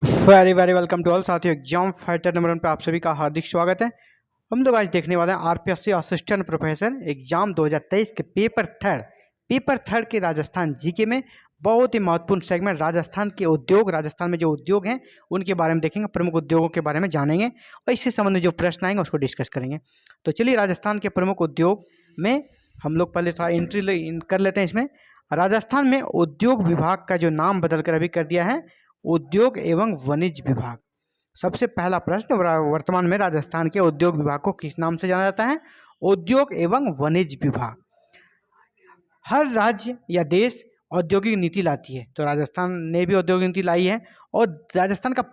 Very very welcome to all साथियों। Exam fighter number 1 पे आप सभी का हार्दिक स्वागत है। हम लोग आज देखने वाले हैं आरपीएससी असिस्टेंट प्रोफेसर एग्जाम 2023 के पेपर थर्ड के राजस्थान जीके में बहुत ही महत्वपूर्ण सेगमेंट राजस्थान के उद्योग, राजस्थान में जो उद्योग हैं उनके बारे में देखेंगे, प्रमुख उद्योगों के बारे में जानेंगे और इससे संबंधित जो प्रश्न आएंगे उसको डिस्कस करेंगे। तो चलिए राजस्थान के प्रमुख उद्योग में हम लोग पहले थोड़ा एंट्री कर लेते हैं। इसमें राजस्थान में उद्योग विभाग का जो नाम बदल कर अभी कर दिया है उद्योग एवं वाणिज्य विभाग। सबसे पहला प्रश्न, वर्तमान में राजस्थान के उद्योग विभाग को किस नाम से जाना जाता है? उद्योग एवं वाणिज्य विभाग। हर राज्य या देश औद्योगिक नीति लाती है, तो राजस्थान ने भी औद्योगिक नीति लाई है। और राजस्थान का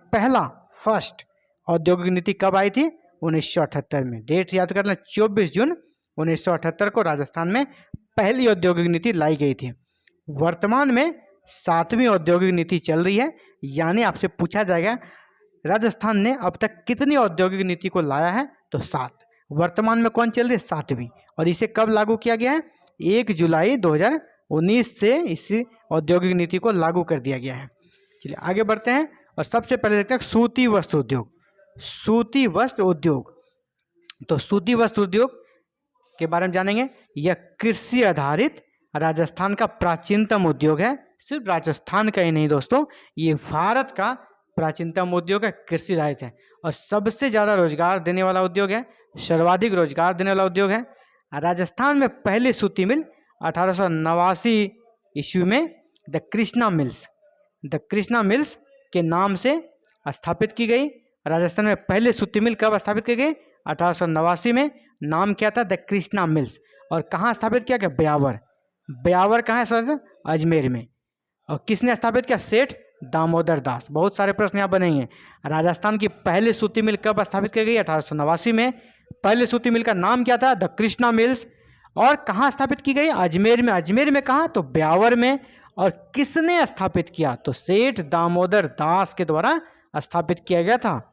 फर्स्ट औद्योगिक नीति कब आई थी? 1978 में। डेट याद कर लें, 24 जून 1978 को राजस्थान में पहली औद्योगिक नीति लाई गई थी। वर्तमान में 7वीं औद्योगिक नीति चल रही है, यानी आपसे पूछा जाएगा राजस्थान ने अब तक कितनी औद्योगिक नीति को लाया है? तो 7। वर्तमान में कौन चल रही है? 7वीं। और इसे कब लागू किया गया है? 1 जुलाई 2019 से इस औद्योगिक नीति को लागू कर दिया गया है। चलिए आगे बढ़ते हैं और सबसे पहले देखते हैं सूती वस्त्र उद्योग। सूती वस्त्र उद्योग, तो सूती वस्त्र उद्योग के बारे में जानेंगे। यह कृषि आधारित राजस्थान का प्राचीनतम उद्योग है। सिर्फ राजस्थान का ही नहीं दोस्तों, ये भारत का प्राचीनतम उद्योग है, कृषि आधारित है और सबसे ज़्यादा रोजगार देने वाला उद्योग है, सर्वाधिक रोजगार देने वाला उद्योग है। राजस्थान में पहली सूती मिल 1889 ईस्वी में द कृष्णा मिल्स के नाम से स्थापित की गई। राजस्थान में पहले सूती मिल कब स्थापित की गई? 1889 में। नाम क्या था? The Krishna mills. और कहाँ स्थापित किया गया? ब्यावर कहाँ है सर? अजमेर में। और किसने स्थापित किया? सेठ दामोदर दास। बहुत सारे प्रश्न यहाँ बनेंगे। राजस्थान की पहली सूती मिल कब स्थापित की गई? 1889 में। पहले सूती मिल का नाम क्या था? The Krishna mills. और कहाँ स्थापित की गई? अजमेर में। अजमेर में कहाँ? तो ब्यावर में। और किसने स्थापित किया? तो सेठ दामोदर दास के द्वारा स्थापित किया गया था।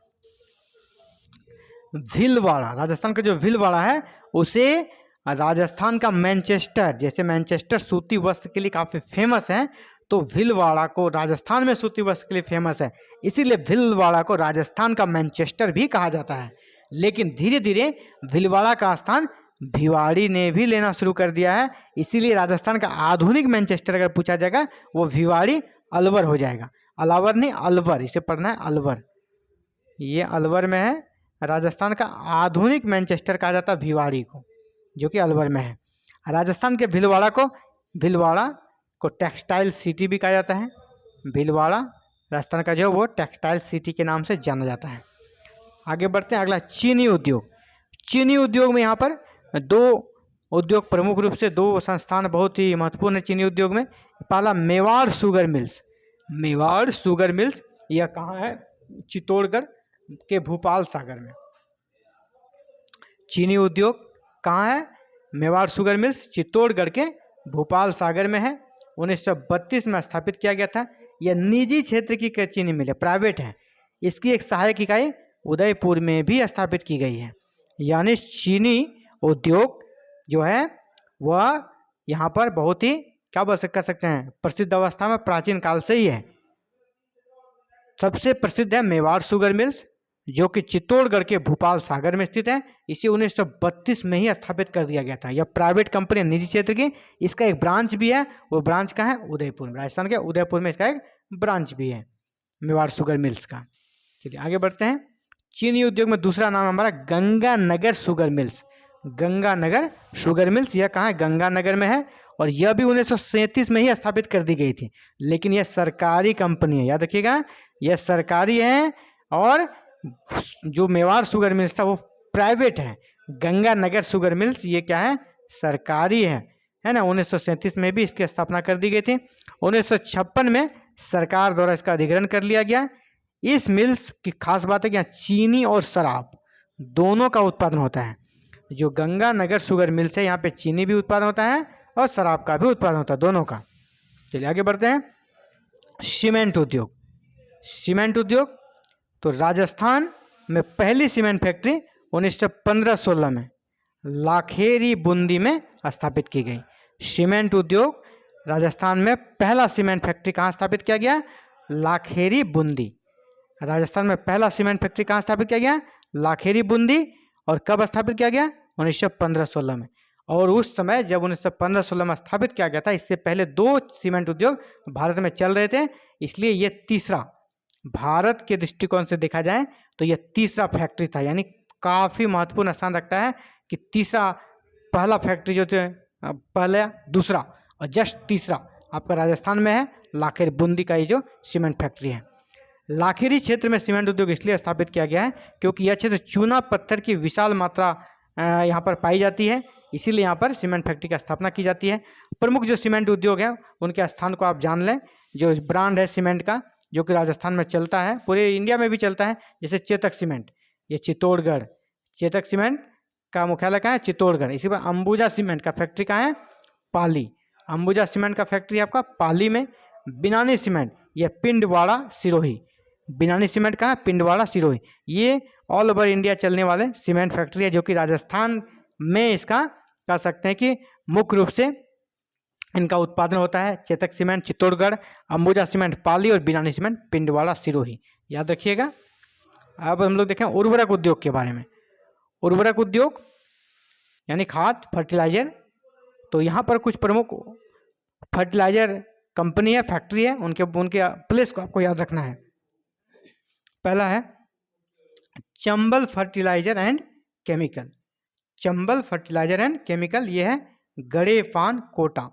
भीलवाड़ा, राजस्थान का जो भीलवाड़ा है उसे राजस्थान का मैनचेस्टर, जैसे मैनचेस्टर सूती वस्त्र के लिए काफ़ी फेमस है, तो भीलवाड़ा को राजस्थान में सूती वस्त्र के लिए फेमस है, इसीलिए भीलवाड़ा को राजस्थान का मैनचेस्टर भी कहा जाता है। लेकिन धीरे धीरे भीलवाड़ा का स्थान भिवाड़ी ने भी लेना शुरू कर दिया है, इसीलिए राजस्थान का आधुनिक मैनचेस्टर अगर पूछा जाएगा वो भिवाड़ी अलवर हो जाएगा। अलावर नहीं, अलवर, इसे पढ़ना है अलवर। ये अलवर में है। राजस्थान का आधुनिक मैनचेस्टर कहा जाता है भिवाड़ी को, जो कि अलवर में है। राजस्थान के भीलवाड़ा को टेक्सटाइल सिटी भी कहा जाता है। भीलवाड़ा राजस्थान का जो वो टेक्सटाइल सिटी के नाम से जाना जाता है। आगे बढ़ते हैं, अगला चीनी उद्योग। चीनी उद्योग में यहाँ पर दो उद्योग, प्रमुख रूप से दो संस्थान बहुत ही महत्वपूर्ण है चीनी उद्योग में। पहला मेवाड़ शुगर मिल्स, यह कहाँ है? चित्तौड़गढ़ के भूपाल सागर में। चीनी उद्योग कहाँ है? मेवाड़ शुगर मिल्स चित्तौड़गढ़ के भूपाल सागर में है। 1932 में स्थापित किया गया था। यह निजी क्षेत्र की चीनी मिल है, प्राइवेट है। इसकी एक सहायक इकाई उदयपुर में भी स्थापित की गई है। यानी चीनी उद्योग जो है वह यहाँ पर बहुत ही कर सकते हैं, प्रसिद्ध अवस्था में प्राचीन काल से ही है। सबसे प्रसिद्ध है मेवाड़ शुगर मिल्स, जो कि चित्तौड़गढ़ के भूपाल सागर में स्थित है। इसे 1932 में ही स्थापित कर दिया गया था। यह प्राइवेट कंपनी है, निजी क्षेत्र की। इसका एक ब्रांच भी है, वो ब्रांच का है उदयपुर में। राजस्थान के उदयपुर में इसका एक ब्रांच भी है मेवाड़ शुगर मिल्स का। चलिए आगे बढ़ते हैं। चीनी उद्योग में दूसरा नाम हमारा गंगानगर शुगर मिल्स। यह कहाँ है? गंगानगर में है। और यह भी 1937 में ही स्थापित कर दी गई थी, लेकिन यह सरकारी कंपनी है, याद रखिएगा यह सरकारी है। और जो मेवाड़ शुगर मिल्स था वो प्राइवेट है। गंगानगर शुगर मिल्स ये क्या है? सरकारी है ना। 1937 में भी इसकी स्थापना कर दी गई थी। 1956 में सरकार द्वारा इसका अधिग्रहण कर लिया गया। इस मिल्स की खास बात है कि यहाँ चीनी और शराब दोनों का उत्पादन होता है। जो गंगानगर शुगर मिल्स है यहाँ पे चीनी भी उत्पादन होता है और शराब का भी उत्पादन होता है, दोनों का। चलिए आगे बढ़ते हैं। सीमेंट उद्योग, तो राजस्थान में पहली सीमेंट फैक्ट्री 1915-16 में लाखेरी बूंदी में स्थापित की गई। सीमेंट उद्योग राजस्थान में पहला सीमेंट फैक्ट्री कहाँ स्थापित किया गया? लाखेरी बूंदी। राजस्थान में पहला सीमेंट फैक्ट्री कहाँ स्थापित किया गया? लाखेरी बूंदी। और कब स्थापित किया गया? 1915-16 में। और उस समय जब 1915-16 में स्थापित किया गया था, इससे पहले 2 सीमेंट उद्योग भारत में चल रहे थे, इसलिए ये तीसरा, भारत के दृष्टिकोण से देखा जाए तो यह तीसरा फैक्ट्री था। यानी काफ़ी महत्वपूर्ण स्थान रखता है कि तीसरा, पहला फैक्ट्री जो थे, पहला दूसरा और जस्ट तीसरा आपका राजस्थान में है, लाखेरी बूंदी का ये जो सीमेंट फैक्ट्री है। लाखेरी क्षेत्र में सीमेंट उद्योग इसलिए स्थापित किया गया है क्योंकि यह क्षेत्र चूना पत्थर की विशाल मात्रा यहाँ पर पाई जाती है, इसीलिए यहाँ पर सीमेंट फैक्ट्री की स्थापना की जाती है। प्रमुख जो सीमेंट उद्योग है उनके स्थान को आप जान लें। जो ब्रांड है सीमेंट का जो कि राजस्थान में चलता है, पूरे इंडिया में भी चलता है, जैसे चेतक सीमेंट, ये चित्तौड़गढ़। चेतक सीमेंट का मुख्यालय कहाँ है? चित्तौड़गढ़। इसी पर अंबुजा सीमेंट का फैक्ट्री कहाँ है? पाली। अंबुजा सीमेंट का फैक्ट्री आपका पाली में। बिनानी सीमेंट, ये पिंडवाड़ा सिरोही। बिनानी सीमेंट कहाँ है? पिंडवाड़ा सिरोही। ये ऑल ओवर इंडिया चलने वाले सीमेंट फैक्ट्री है जो कि राजस्थान में इसका कह सकते हैं कि मुख्य रूप से इनका उत्पादन होता है। चेतक सीमेंट चित्तौड़गढ़, अंबुजा सीमेंट पाली और बिनानी सीमेंट पिंडवाड़ा सिरोही, याद रखिएगा। अब हम लोग देखें उर्वरक उद्योग के बारे में। उर्वरक उद्योग यानी खाद, फर्टिलाइजर। तो यहाँ पर कुछ प्रमुख फर्टिलाइजर कंपनी है, फैक्ट्री है, उनके प्लेस को आपको याद रखना है। पहला है Chambal fertiliser and chemical. Chambal fertiliser and chemical, ये है गड़ेपान कोटा।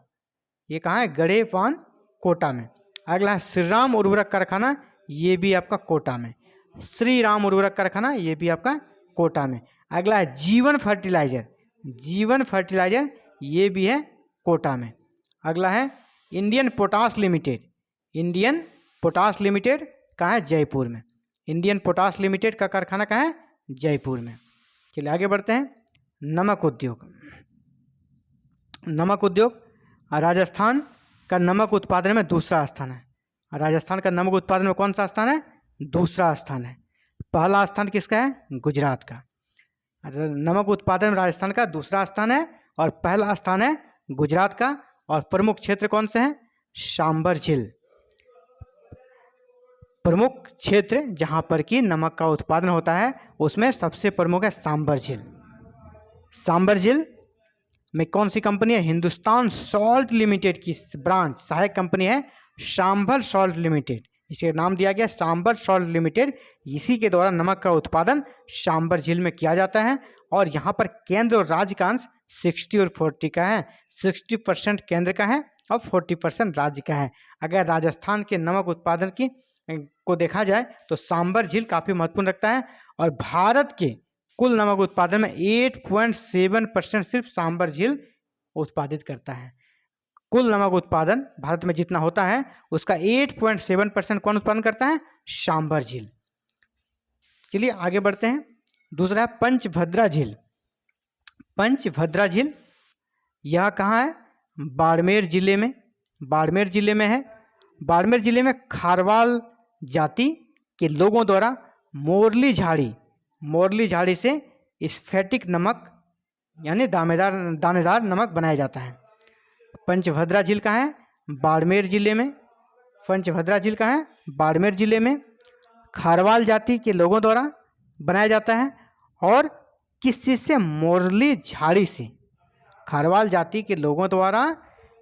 ये कहाँ है? गड़ेपान कोटा में। अगला है श्री राम उर्वरक कारखाना, ये भी आपका कोटा में। श्री राम उर्वरक कारखाना, ये भी आपका कोटा में। अगला है जीवन फर्टिलाइजर। जीवन फर्टिलाइजर, ये भी है कोटा में। अगला है Indian potash limited. Indian potash limited कहाँ है? जयपुर में। इंडियन पोटास लिमिटेड का कारखाना कहाँ है? जयपुर में। चलिए आगे बढ़ते हैं। नमक उद्योग। नमक उद्योग राजस्थान का नमक उत्पादन में दूसरा स्थान है। राजस्थान का नमक उत्पादन में कौन सा स्थान है? दूसरा स्थान है। पहला स्थान किसका है? गुजरात का। नमक उत्पादन में राजस्थान का दूसरा स्थान है और पहला स्थान है गुजरात का। और प्रमुख क्षेत्र कौन से हैं? सांबर झील। प्रमुख क्षेत्र जहाँ पर कि नमक का उत्पादन होता है उसमें सबसे प्रमुख है सांबर झील। सांबर झील में कौन सी कंपनी है? हिंदुस्तान सॉल्ट लिमिटेड की ब्रांच सहायक कंपनी है सांबर सॉल्ट लिमिटेड। इसे नाम दिया गया सांबर सॉल्ट लिमिटेड। इसी के द्वारा नमक का उत्पादन सांबर झील में किया जाता है। और यहाँ पर केंद्र और राज्य का अंश 60 और 40 का है। 60% केंद्र का है और 40% राज्य का है। अगर राजस्थान के नमक उत्पादन की को देखा जाए तो सांबर झील काफ़ी महत्वपूर्ण रखता है। और भारत के कुल नमक उत्पादन में 8.7% सिर्फ सांबर झील उत्पादित करता है। कुल नमक उत्पादन भारत में जितना होता है उसका 8.7% कौन उत्पादन करता है? सांबर झील। चलिए आगे बढ़ते हैं। दूसरा है पंचभद्रा झील। पंचभद्रा झील यह कहाँ है? बाड़मेर जिले में। बाड़मेर जिले में है। बाड़मेर जिले में खारवाल जाति के लोगों द्वारा मोरली झाड़ी से स्फेटिक नमक यानी दानेदार नमक बनाया जाता है। पंचभद्रा झील कहाँ है? बाड़मेर जिले में। पंचभद्रा झील कहाँ है? बाड़मेर जिले में। खारवाल जाति के लोगों द्वारा बनाया जाता है। और किस चीज़ से? मोरली झाड़ी से। खारवाल जाति के लोगों द्वारा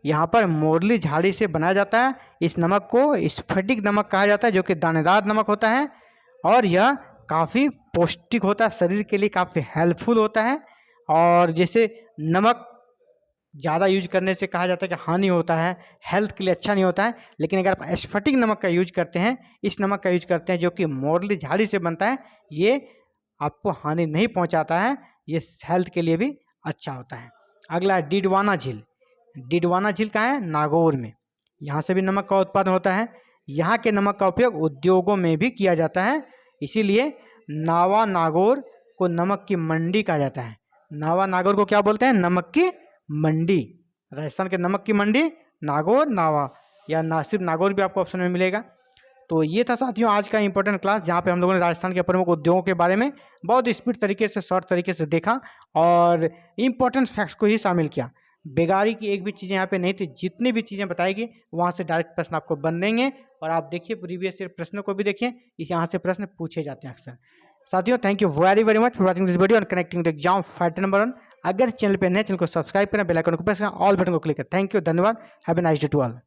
यहाँ पर मोरली झाड़ी से बनाया जाता है। इस नमक को स्फटिक नमक कहा जाता है जो कि दानेदार नमक होता है। और यह काफ़ी पौष्टिक होता है, शरीर के लिए काफ़ी हेल्पफुल होता है। और जैसे नमक ज़्यादा यूज करने से कहा जाता है कि हानि होता है, हेल्थ के लिए अच्छा नहीं होता है। लेकिन अगर आप स्फटिक नमक का यूज करते हैं, इस नमक का यूज करते हैं जो कि मोरली झाड़ी से बनता है, ये आपको हानि नहीं पहुंचाता है, ये हेल्थ के लिए भी अच्छा होता है। अगला है डिडवाना झील। डिडवाना झील कहाँ है? नागौर में। यहाँ से भी नमक का उत्पादन होता है। यहाँ के नमक का उपयोग उद्योगों में भी किया जाता है, इसीलिए नावा नागौर को नमक की मंडी कहा जाता है। नावा नागौर को क्या बोलते हैं? नमक की मंडी। राजस्थान के नमक की मंडी नागौर, नावा या सिर्फ नागौर भी आपको ऑप्शन में मिलेगा। तो ये था साथियों आज का इंपॉर्टेंट क्लास, जहाँ पे हम लोगों ने राजस्थान के प्रमुख उद्योगों के बारे में बहुत स्पीड तरीके से, शॉर्ट तरीके से देखा और इम्पोर्टेंट फैक्ट्स को ही शामिल किया। बेगारी की एक भी चीज़ें यहाँ पे नहीं थी। जितनी भी चीज़ें बताएगी वहाँ से डायरेक्ट प्रश्न आपको बनेंगे। और आप देखिए प्रीवियस ईयर प्रश्नों को भी देखिए, यहाँ से प्रश्न पूछे जाते हैं अक्सर। साथियों, thank you very very much for watching this video और connecting the exam fighter number 1। अगर चैनल पे नए, चैनल को सब्सक्राइब करें, बेल आइकन को प्रेस करें, ऑल बटन को क्लिक करें। थैंक यू, धन्यवाद। Have a nice day to all.